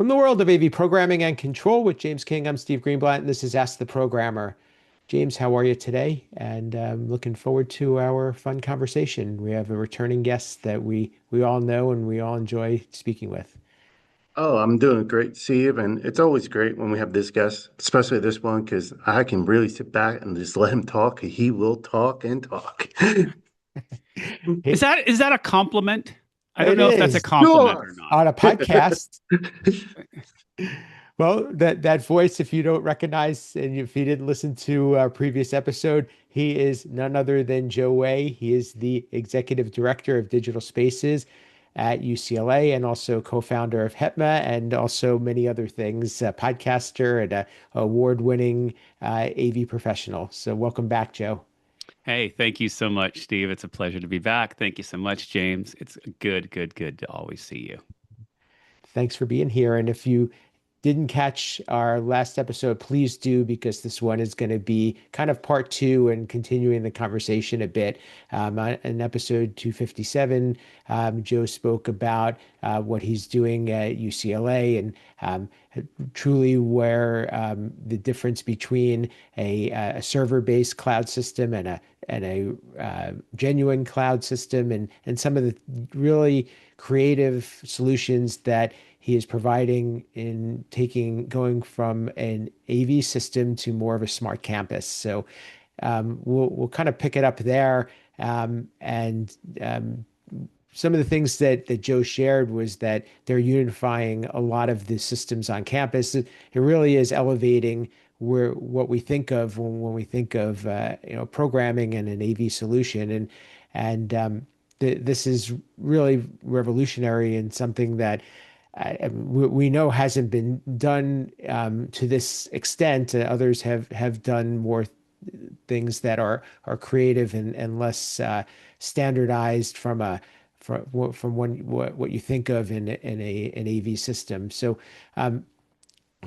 From the world of AV programming and control with James King, I'm Steve Greenblatt, and this is Ask the Programmer. James, how are you today? And looking forward to our fun conversation. We have a returning guest that we all know and we all enjoy speaking with. Oh, I'm doing great, Steve. And it's always great when we have this guest, especially this one, because I can really sit back and just let him talk. He will talk and talk. It, Is that a compliment? I don't it know if that's a is compliment Sure. or not. on a podcast. Well, that voice, if you don't recognize and if you didn't listen to our previous episode, he is none other than Joe Way. He is the executive director of digital spaces at UCLA and also co-founder of HETMA and also many other things, a podcaster and a award-winning AV professional. So welcome back, Joe. Hey, thank you so much, Steve. It's a pleasure to be back. Thank you so much, James. It's good to always see you. Thanks for being here. And if you didn't catch our last episode, please do, because this one is going to be kind of part two and continuing the conversation a bit. In episode 257, Joe spoke about what he's doing at UCLA and truly where the difference between a server-based cloud system and a genuine cloud system and some of the really creative solutions that he is providing in going from an AV system to more of a smart campus. So we'll kind of pick it up there. And some of the things that Joe shared was that they're unifying a lot of the systems on campus. It really is elevating what we think of when we think of programming and an AV solution, and this is really revolutionary and something that we know hasn't been done to this extent. Others have done more things that are creative and less standardized from what you think of in an AV system. So,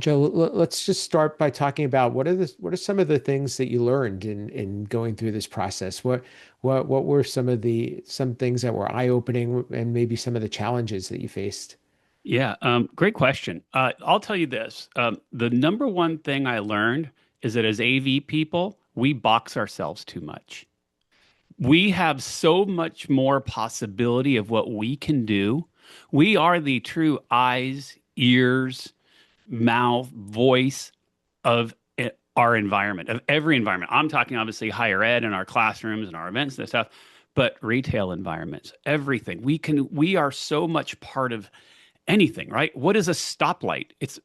Joe, let's just start by talking about what are some of the things that you learned in going through this process? What were some things that were eye-opening and maybe some of the challenges that you faced? Yeah, great question. I'll tell you this. The number one thing I learned is that as AV people, we box ourselves too much. We have so much more possibility of what we can do. We are the true eyes, ears, mouth, voice of our environment, of every environment. I'm talking obviously higher ed and our classrooms and our events and stuff, but retail environments, everything. We are so much part of anything, right? What is a stoplight? It's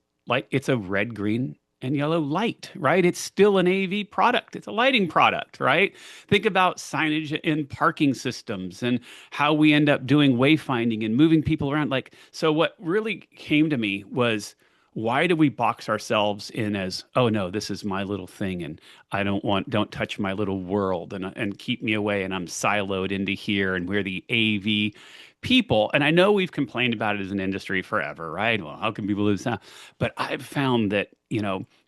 a red, green, and yellow light, right? It's still an AV product. It's a lighting product, right? Think about signage in parking systems and how we end up doing wayfinding and moving people around. So what really came to me was, why do we box ourselves in as, oh no, this is my little thing and don't touch my little world and keep me away and I'm siloed into here and we're the AV people. And I know we've complained about it as an industry forever, right? Well, how can people lose that? But I've found that,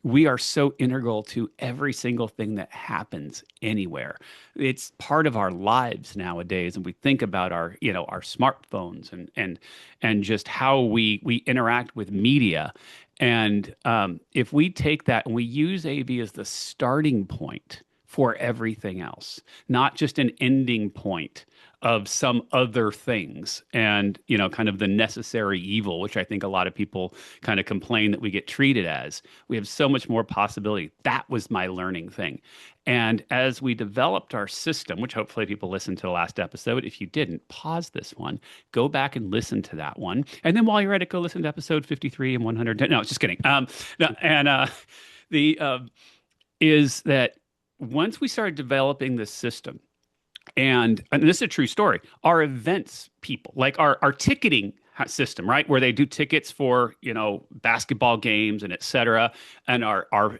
we are so integral to every single thing that happens anywhere. It's part of our lives nowadays. And we think about our smartphones and just how we interact with media. And if we take that and we use AV as the starting point for everything else, not just an ending point of some other things and, kind of the necessary evil, which I think a lot of people kind of complain that we get treated as. We have so much more possibility. That was my learning thing. And as we developed our system, which hopefully people listened to the last episode, if you didn't, pause this one, go back and listen to that one. And then while you're at it, go listen to episode 53 and 100. No, just kidding. No, and the is that once we started developing this system, and this is a true story, our events people, like our ticketing system, right, where they do tickets for basketball games and et cetera, and our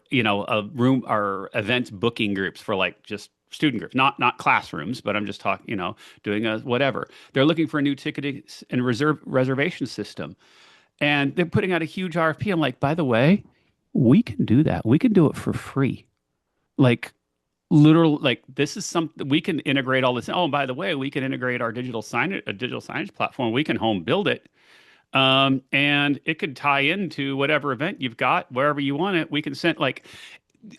events booking groups for like just student groups, not classrooms, but I'm just talking, doing a whatever. They're looking for a new ticketing and reservation system, and they're putting out a huge RFP. I'm like, by the way, we can do that. We can do it for free. Like, literal, like, this is something we can integrate all this. Oh, and by the way, we can integrate our digital signage platform. We can home build it. And it could tie into whatever event you've got, wherever you want it. We can send like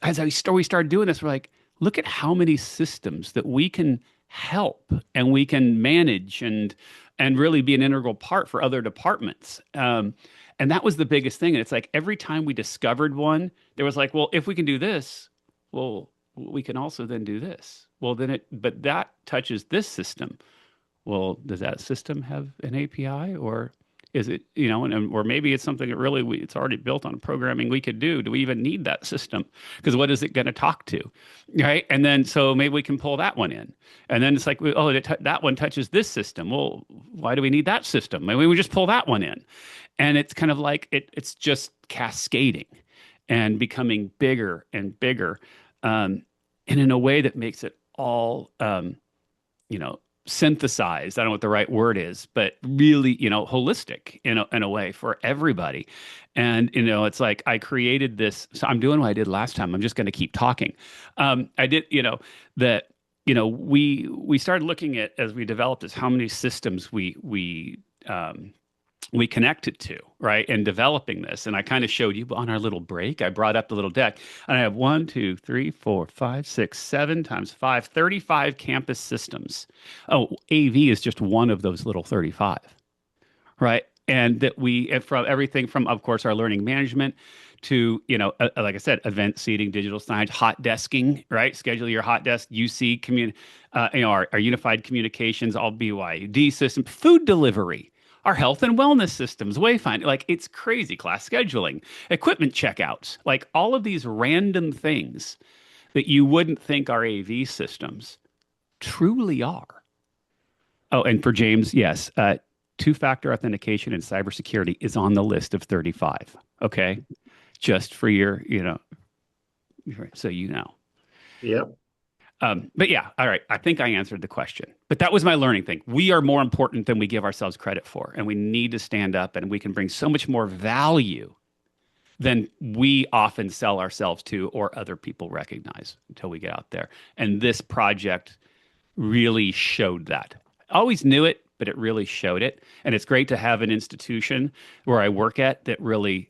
as we started doing this, we're like, look at how many systems that we can help and we can manage and really be an integral part for other departments. And that was the biggest thing. And it's like every time we discovered one, there was like, well, if we can do this, well, we can also then do this. Well, but that touches this system. Well, does that system have an API or is it, or maybe it's something that really it's already built on programming we could do. Do we even need that system? Because what is it going to talk to? Right. And then so maybe we can pull that one in. And then it's like, oh, that one touches this system. Well, why do we need that system? Maybe we just pull that one in. And it's kind of like it's just cascading and becoming bigger and bigger. And in a way that makes it all, you know, synthesized. I don't know what the right word is, but really, holistic in a way for everybody. And, it's like I created this. So I'm doing what I did last time. I'm just going to keep talking. I did, that, we started looking at as we developed this, how many systems we connected to, right? And developing this. And I kind of showed you on our little break. I brought up the little deck and I have 1, 2, 3, 4, 5, 6, 7 times 5, 35 campus systems. Oh, AV is just one of those little 35, right? And that from everything from, of course, our learning management to, like I said, event seating, digital signage, hot desking, right? Schedule your hot desk, UC, our unified communications, all BYD system, food delivery, our health and wellness systems, wayfinding, like it's crazy, class scheduling, equipment checkouts, like all of these random things that you wouldn't think are AV systems truly are. Oh, and for James, yes, two-factor authentication and cybersecurity is on the list of 35. Okay, just for your, so you know. Yep. But yeah, all right. I think I answered the question. But that was my learning thing. We are more important than we give ourselves credit for, and we need to stand up, and we can bring so much more value than we often sell ourselves to or other people recognize until we get out there. And this project really showed that. I always knew it, but it really showed it. And it's great to have an institution where I work at that really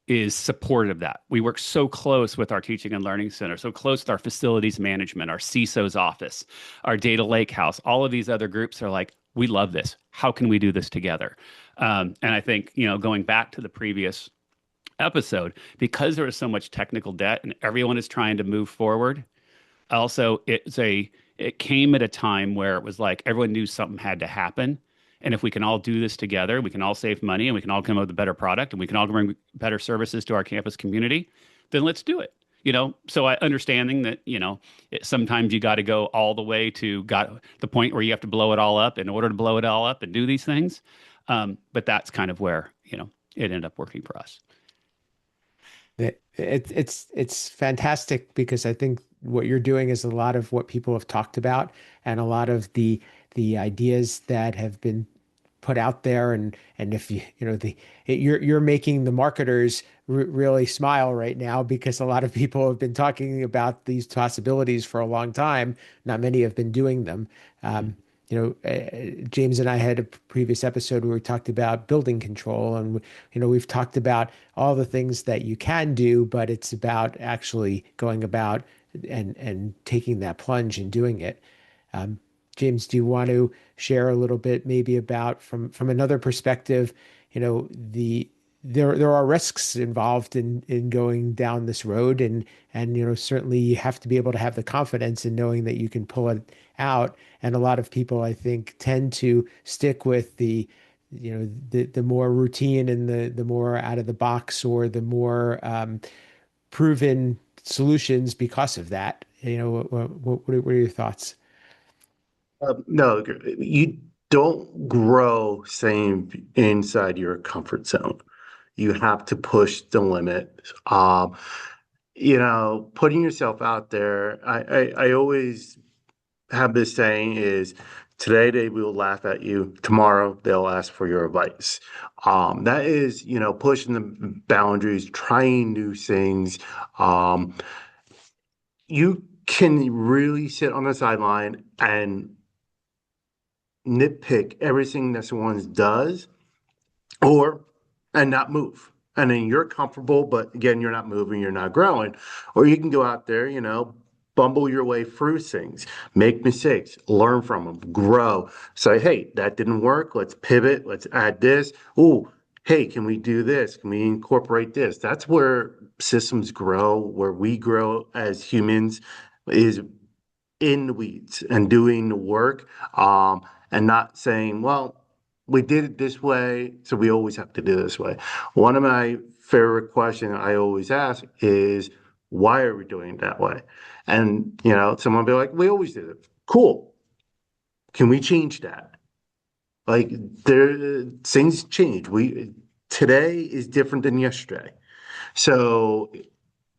is supportive of that. We work so close with our teaching and learning center, so close with our facilities management, our CISO's office, our data lake house. All of these other groups are like, we love this. How can we do this together? And I think, going back to the previous episode, because there was so much technical debt and everyone is trying to move forward, also it came at a time where it was like everyone knew something had to happen. And if we can all do this together, we can all save money and we can all come up with a better product and we can all bring better services to our campus community, then let's do it. So understanding that, sometimes you got to go all the way to the point where you have to blow it all up in order to blow it all up and do these things. But that's kind of where, it ended up working for us. It's fantastic because I think what you're doing is a lot of what people have talked about and a lot of the ideas that have been put out there and if you're making the marketers really smile right now because a lot of people have been talking about these possibilities for a long time. Not many have been doing them. James and I had a previous episode where we talked about building control and we've talked about all the things that you can do, but it's about actually going about and taking that plunge and doing it. James, do you want to share a little bit maybe about from another perspective, there are risks involved in going down this road and certainly you have to be able to have the confidence in knowing that you can pull it out. And a lot of people, I think, tend to stick with the more routine and the more out of the box or the more proven solutions because of that. What are your thoughts? No, you don't grow staying inside your comfort zone. You have to push the limit. Putting yourself out there. I always have this saying is today they will laugh at you. Tomorrow they'll ask for your advice. That is, pushing the boundaries, trying new things. You can really sit on the sideline and nitpick everything that someone does or and not move. And then you're comfortable, but again, you're not moving, you're not growing. Or you can go out there, bumble your way through things, make mistakes, learn from them, grow. Say, hey, that didn't work. Let's pivot. Let's add this. Oh, hey, can we do this? Can we incorporate this? That's where systems grow, where we grow as humans is in the weeds and doing the work, and not saying, well, we did it this way, so we always have to do it this way. One of my favorite questions I always ask is, why are we doing it that way? And, someone will be like, we always did it. Cool. Can we change that? Like things change. Today is different than yesterday. So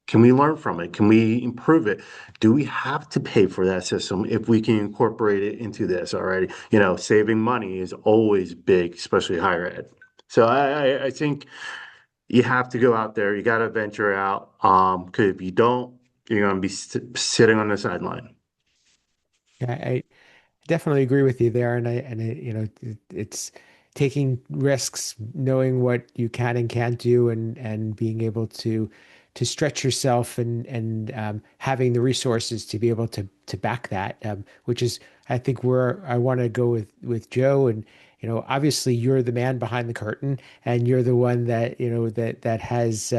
can we learn from it? Can we improve it? Do we have to pay for that system if we can incorporate it into this already? Saving money is always big, especially higher ed. So I think you have to go out there. You got to venture out. Because if you don't, you're going to be sitting on the sideline. I definitely agree with you there, it's taking risks, knowing what you can and can't do, and being able to stretch yourself, and having the resources to be able to back that, which is, I think, where I want to go with Joe. And obviously you're the man behind the curtain, and you're the one that that has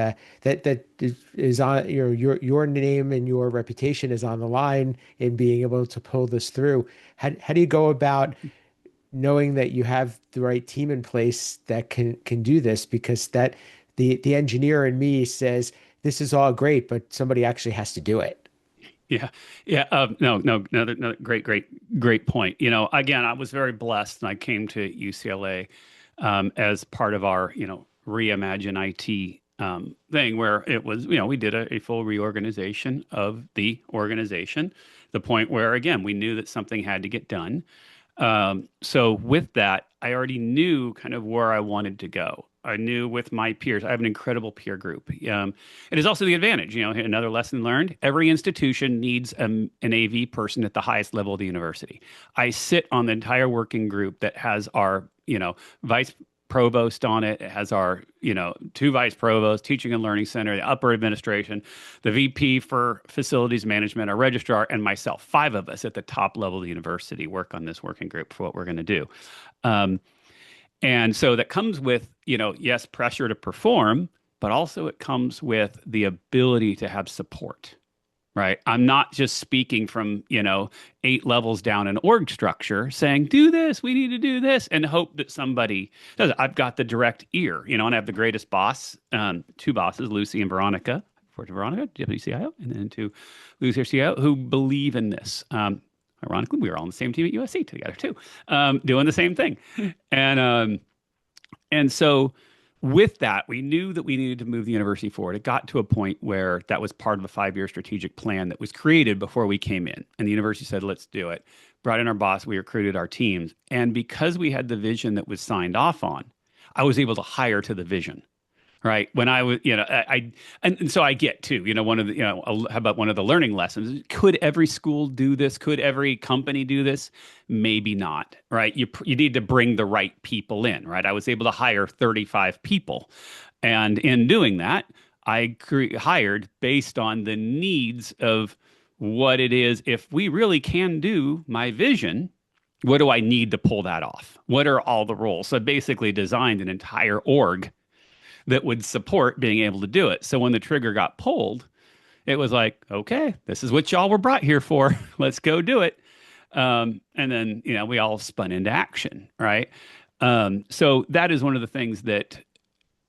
is on your name and your reputation is on the line in being able to pull this through. How do you go about knowing that you have the right team in place that can do this? Because the engineer in me says this is all great, but somebody actually has to do it. Yeah. Yeah. No, no, no, no, great point. Again, I was very blessed and I came to UCLA as part of our, reimagine IT thing where it was, we did a full reorganization of the organization, the point where, again, we knew that something had to get done. So with that, I already knew kind of where I wanted to go. I knew with my peers, I have an incredible peer group. It is also the advantage, another lesson learned. Every institution needs an AV person at the highest level of the university. I sit on the entire working group that has our, vice provost on it. It has our, two vice provosts, teaching and learning center, the upper administration, the VP for facilities management, our registrar, and myself. Five of us at the top level of the university work on this working group for what we're going to do. And so that comes with, yes, pressure to perform, but also it comes with the ability to have support, right? I'm not just speaking from, 8 levels down an org structure saying, do this, we need to do this, and hope that somebody does it. I've got the direct ear, and I have the greatest boss, two bosses, Lucy and Veronica. For Veronica, Deputy CIO, and then to Lucy, our CIO, who believe in this. Ironically, we were all on the same team at USC together too, doing the same thing. And so with that, we knew that we needed to move the university forward. It got to a point where that was part of a 5-year strategic plan that was created before we came in. And the university said, let's do it. Brought in our boss, we recruited our teams. And because we had the vision that was signed off on, I was able to hire to the vision. Right. When I was, and so I get too, one of the, how about one of the learning lessons? Could every school do this? Could every company do this? Maybe not. Right. You need to bring the right people in. Right. I was able to hire 35 people. And in doing that, I hired based on the needs of what it is. If we really can do my vision, what do I need to pull that off? What are all the roles? So I basically designed an entire org that would support being able to do it. So when the trigger got pulled, it was like, okay, this is what y'all were brought here for. Let's go do it. And then, we all spun into action, right? So that is one of the things that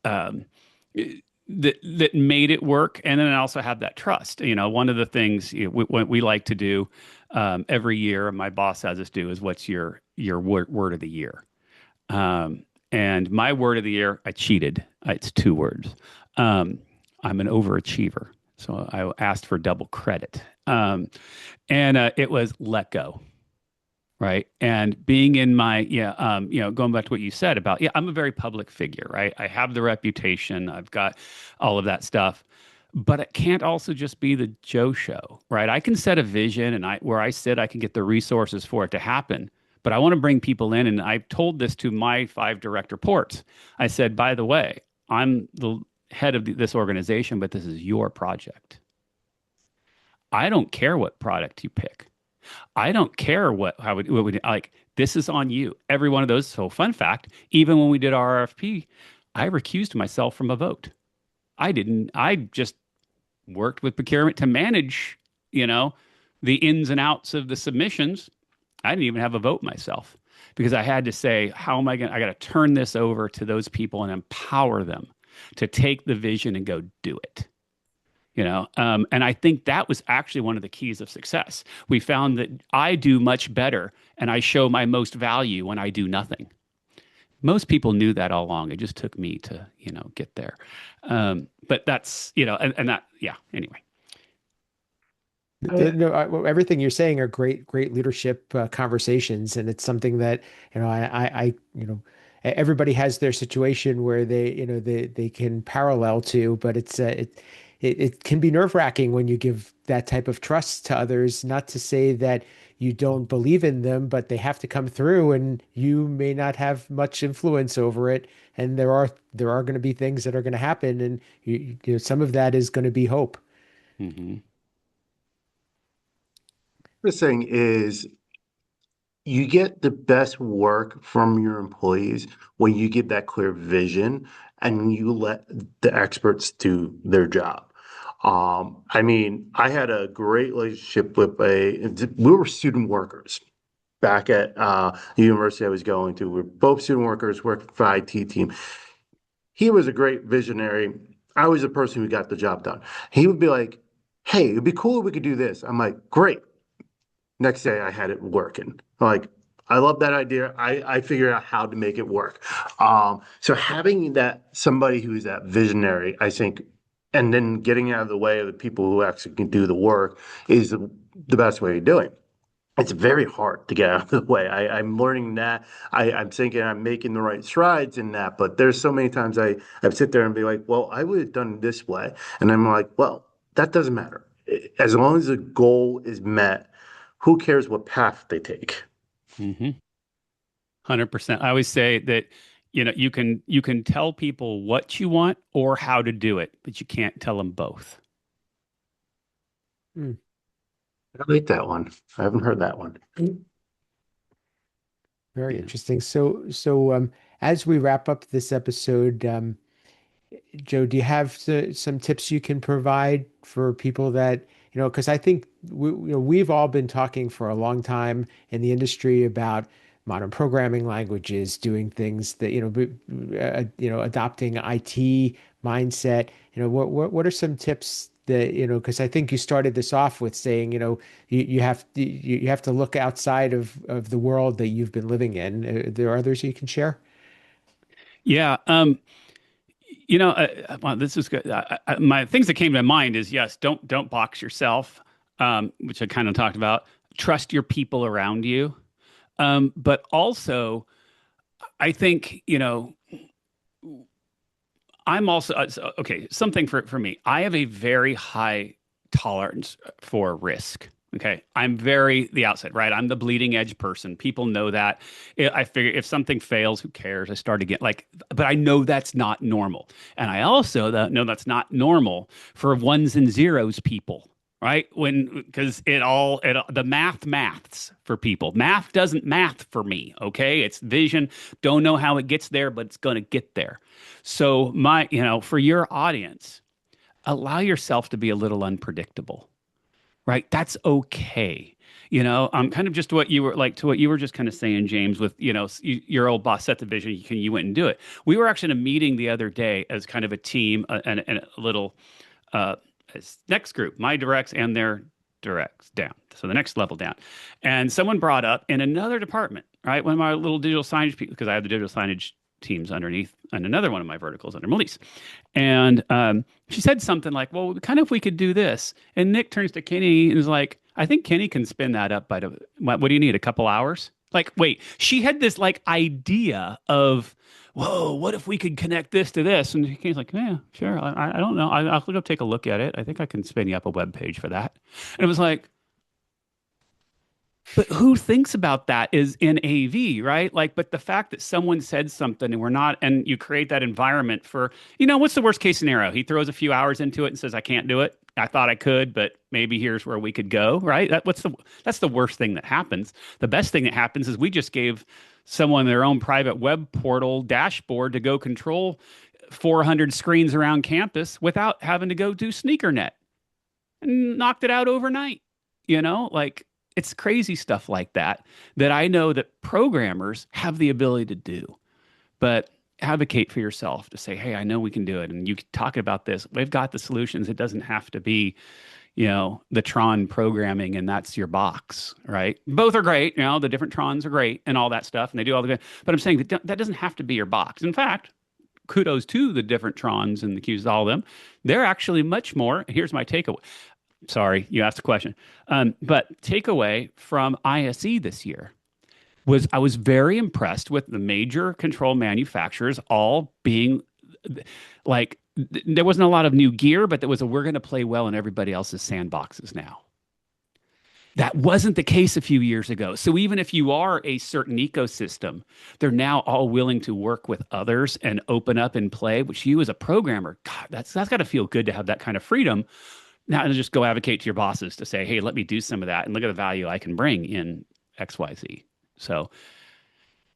that made it work. And then I also have that trust. One of the things we like to do every year, my boss has us do, is what's your word of the year. And my word of the year, I cheated. It's 2 words. I'm an overachiever. So I asked for double credit. And it was let go. Right. And being in my, going back to what you said about, I'm a very public figure, right? I have the reputation. I've got all of that stuff. But it can't also just be the Joe show, right? I can set a vision and where I sit, I can get the resources for it to happen. but I want to bring people in. And I told this to my 5 direct reports. I said, by the way, I'm the head of this organization, but this is your project. I don't care what product you pick. I don't care what we like. This is on you. Every one of those. So, fun fact: even when we did our RFP, I recused myself from a vote. I didn't. I just worked with procurement to manage, you know, the ins and outs of the submissions. I didn't even have a vote myself because I had to say, how am I going? I got to turn this over to those people and empower them to take the vision and go do it. And I think that was actually one of the keys of success. We found that I do much better and I show my most value when I do nothing. Most people knew that all along. It just took me to, get there. But that's, and that, yeah, anyway. No, everything you're saying are great leadership conversations, and it's something that everybody has their situation where they can parallel to, but it can be nerve-wracking when you give that type of trust to others. Not to say that you don't believe in them, but they have to come through, and you may not have much influence over it. And there are going to be things that are going to happen, and some of that is going to be hope. Mm-hmm. The thing is, you get the best work from your employees when you give that clear vision and you let the experts do their job. I mean, I had a great relationship with we were student workers back at the university I was going to. We were both student workers working for IT team. He was a great visionary. I was the person who got the job done. He would be like, hey, it'd be cool if we could do this. I'm like, great. Next day I had it working. Like, I love that idea. I figured out how to make it work. So having that somebody who's that visionary, I think, and then getting out of the way of the people who actually can do the work is the best way of doing it. It's very hard to get out of the way. I'm learning that. I'm thinking I'm making the right strides in that, but there's so many times I sit there and be like, well, I would have done it this way. And I'm like, well, that doesn't matter. As long as the goal is met, who cares what path they take? Mm-hmm. 100%. I always say that, you can tell people what you want or how to do it, but you can't tell them both. Hmm. I like that one. I haven't heard that one. Very Yeah. interesting. So, as we wrap up this episode, Joe, do you have some tips you can provide for people that, because I think we've all been talking for a long time in the industry about modern programming languages, doing things that, adopting IT mindset. What are some tips that, because I think you started this off with saying, you have to look outside of the world that you've been living in. There are others you can share? Yeah. Well, this is good. My things that came to mind is yes, don't box yourself, which I kind of talked about. Trust your people around you, but also I think I'm also okay. Something for me. I have a very high tolerance for risk. Okay, I'm very the outside, right? I'm the bleeding edge person. People know that. I figure if something fails, who cares? I start again. But I know that's not normal, and I also know that's not normal for ones and zeros people, right? Because the maths for people. Math doesn't math for me. Okay, it's vision. Don't know how it gets there, but it's going to get there. So for your audience, allow yourself to be a little unpredictable, right? That's okay. Kind of just what you were like to what you were just kind of saying, James, with, your old boss set the vision, you went and do it. We were actually in a meeting the other day as kind of a team and a little uh, next group, my directs and their directs down. So the next level down. And someone brought up in another department, right? One of my little digital signage people, because I have the digital signage teams underneath and another one of my verticals under Melise. And she said something like, well, kind of if we could do this. And Nick turns to Kenny and is like, I think Kenny can spin that up what do you need? A couple hours? Like, wait, she had this idea of, whoa, what if we could connect this to this? And Kenny's like, yeah, sure. I don't know. I'll go take a look at it. I think I can spin you up a web page for that. And it was like, But who thinks about that is in AV, right? Like, but the fact that someone said something and we're not, and you create that environment for, what's the worst case scenario? He throws a few hours into it and says, I can't do it. I thought I could, but maybe here's where we could go, right? That's the worst thing that happens. The best thing that happens is we just gave someone their own private web portal dashboard to go control 400 screens around campus without having to go do SneakerNet and knocked it out overnight. Like it's crazy stuff like that that I know that programmers have the ability to do. But advocate for yourself to say, hey, I know we can do it. And you can talk about this. We've got the solutions. It doesn't have to be, the Tron programming and that's your box, right? Both are great. The different Trons are great and all that stuff. And they do all the good. But I'm saying that doesn't have to be your box. In fact, kudos to the different Trons and the Qs, all of them. They're actually much more. Here's my takeaway. Sorry, you asked a question. But takeaway from ISE this year was I was very impressed with the major control manufacturers all being like, there wasn't a lot of new gear, but there was we're going to play well in everybody else's sandboxes now. That wasn't the case a few years ago. So even if you are a certain ecosystem, they're now all willing to work with others and open up and play, which you as a programmer, God, that's got to feel good to have that kind of freedom. Now to just go advocate to your bosses to say, hey, let me do some of that and look at the value I can bring in XYZ. So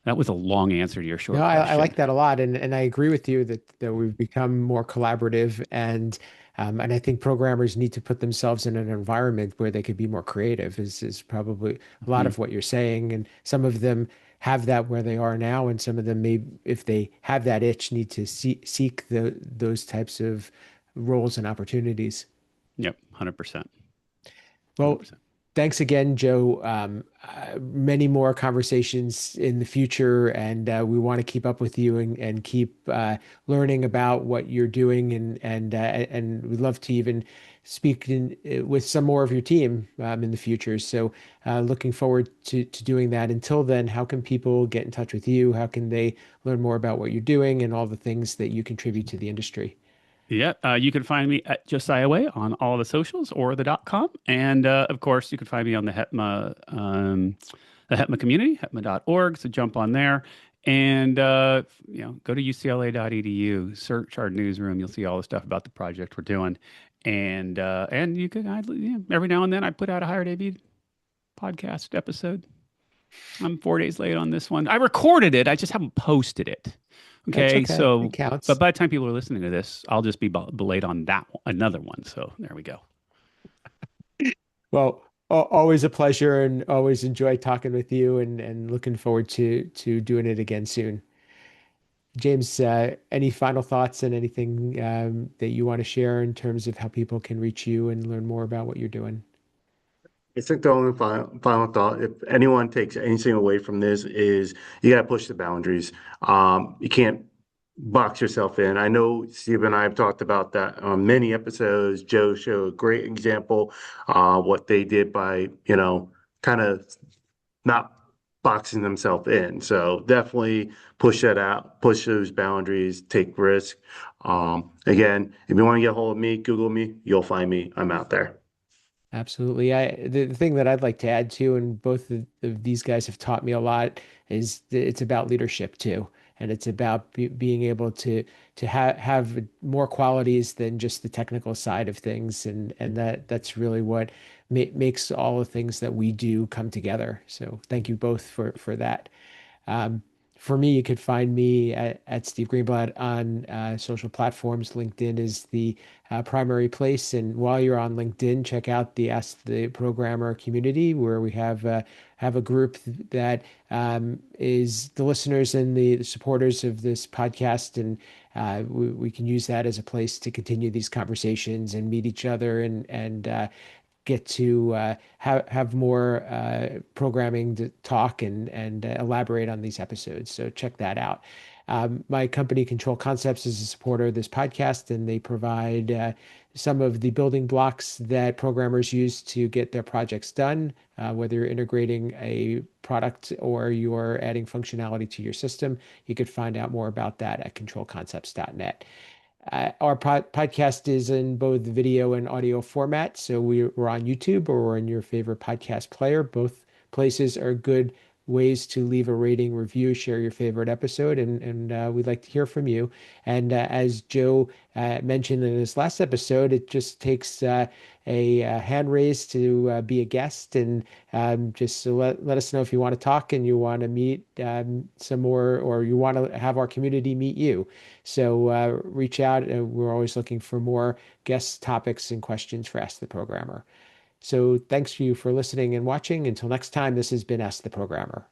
that was a long answer to your No, short I like question. that a lot, and I agree with you that we've become more collaborative, and I think programmers need to put themselves in an environment where they could be more creative. Is probably a lot Mhm. of what you're saying, and some of them have that where they are now, and some of them may, if they have that itch, need to seek those types of roles and opportunities. Yep, 100%. Well, 100%. thanks again, Joe. Many more conversations in the future, and we want to keep up with you and keep learning about what you're doing, and we'd love to even speak with some more of your team in the future. So, looking forward to doing that. Until then, how can people get in touch with you? How can they learn more about what you're doing and all the things that you contribute to the industry? Yeah, you can find me at Josiah Way on all the socials or the .com. And of course, you can find me on the HETMA community, hetma.org. So jump on there and go to ucla.edu, search our newsroom. You'll see all the stuff about the project we're doing. And you can every now and then I put out a Hired AV podcast episode. I'm 4 days late on this one. I recorded it, I just haven't posted it. That's Okay, okay. It so but counts. by the time people are listening to this, I'll just be late on that one, another one. So there we go. Well, always a pleasure and always enjoy talking with you and looking forward to doing it again soon. James, any final thoughts and anything that you want to share in terms of how people can reach you and learn more about what you're doing? I think the only final thought, if anyone takes anything away from this, is you got to push the boundaries. You can't box yourself in. I know Steve and I have talked about that on many episodes. Joe showed a great example, what they did by, kind of not boxing themselves in. So definitely push that out, push those boundaries, take risk. Again, if you want to get a hold of me, Google me, you'll find me. I'm out there. Absolutely. The thing that I'd like to add too, and both of these guys have taught me a lot, is that it's about leadership too, and it's about being able to have more qualities than just the technical side of things, and that's really what makes all the things that we do come together. So thank you both for that. Um, for me, you could find me at Steve Greenblatt on social platforms. LinkedIn is the primary place. And while you're on LinkedIn, check out the Ask the Programmer community, where we have a group that is the listeners and the supporters of this podcast. And we can use that as a place to continue these conversations and meet each other and get to have more programming to talk and elaborate on these episodes. So check that out. My company, Control Concepts, is a supporter of this podcast, and they provide some of the building blocks that programmers use to get their projects done, whether you're integrating a product or you're adding functionality to your system. You could find out more about that at controlconcepts.net. Our podcast is in both video and audio format. So we're on YouTube or we're in your favorite podcast player. Both places are good ways to leave a rating, review, share your favorite episode, and we'd like to hear from you. And as Joe mentioned in his last episode, it just takes a hand raise to be a guest, and just so let us know if you want to talk and you want to meet some more, or you want to have our community meet you. So reach out. We're always looking for more guest topics and questions for Ask the Programmer. So thanks to you for listening and watching. Until next time, this has been Ask the Programmer.